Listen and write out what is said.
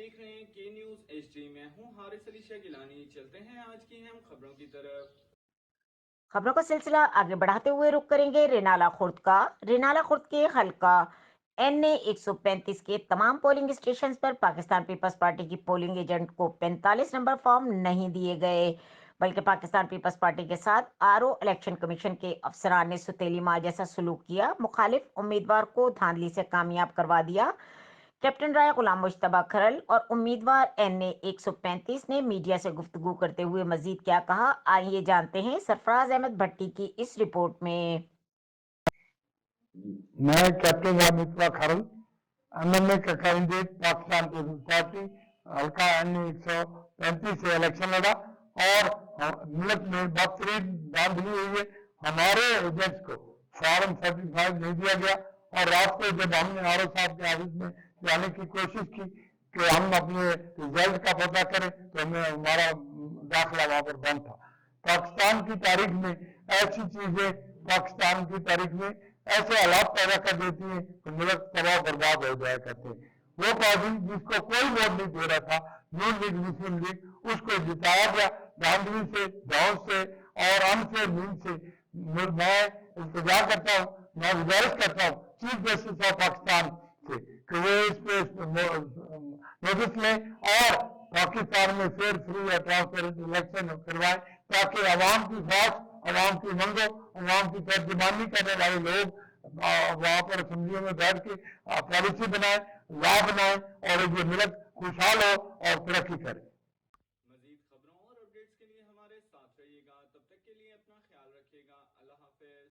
देख रहे हैं के न्यूज एचडी। मैं हूं हारिस अली शाह गिलानी। चलते हैं आज की अहम खबरों की तरफ। खबरों का सिलसिला आगे बढ़ाते हुए रुक करेंगे रेनाला खुर्द का। रेनाला खुर्द के हल्का NA 135 के तमाम पोलिंग स्टेशन पर पाकिस्तान पीपल्स पार्टी की पोलिंग एजेंट को 45 नंबर फॉर्म नहीं दिए गए, बल्कि पाकिस्तान पीपल्स पार्टी के साथ RO इलेक्शन कमीशन के अफसरान ने सुतेली माल जैसा सलूक किया। मुखालिफ उम्मीदवार को धांधली से कामयाब करवा दिया। कैप्टन राय गुलाम मुश्तबा खरल और उम्मीदवार NA 135 ने मीडिया से गुफ्तगू करते हुए मजीद क्या कहा, आइए जानते हैं सरफराज अहमद भट्टी की इस रिपोर्ट में। मैं कैप्टन राय मुश्तबा खरल MMA का कैंडिडेट पाकिस्तान पीपल्स पार्टी हल्का NA 135 से इलेक्शन लड़ा और मुल्क में बदतरीन धांधली हुई है। हमारे एजेंट्स को फॉर्म 35 नहीं दिया गया और रात को जब हमने RO साहब के ऑफिस में जाने की कोशिश की कि हम अपने रिजल्ट का पता करें तो हमें हमारा दाखिला वहां पर बंद था। पाकिस्तान की तारीख में ऐसी चीजें पाकिस्तान की तारीख में ऐसे हालात पैदा कर देती है कि मुल्क तबाह बर्बाद हो जाया करते हैं। वो पार्टी जिसको कोई वोट नहीं दे रहा था, नून लीग मुस्लिम लीग, उसको जिताया गया धांधली से, दाव से और अन से, नींद से। मैं इंतजार करता हूँ, मैं गुजारिश करता हूँ चीफ जस्टिस ऑफ पाकिस्तान से कि वो इस पे नोटिस लें और पाकिस्तान में फेयर, फ्री और ट्रांसपेरेंट इलेक्शन करवाएं ताकि आवाम की ख्वाहिश, आवाम की मंगों, आवाम की तर्जुमानी करने वाले लोग वहां पर असम्बलियों में बैठ के पॉलिसी बनाए, लॉ बनाए और ये मुल्क खुशहाल हो और तरक्की करे।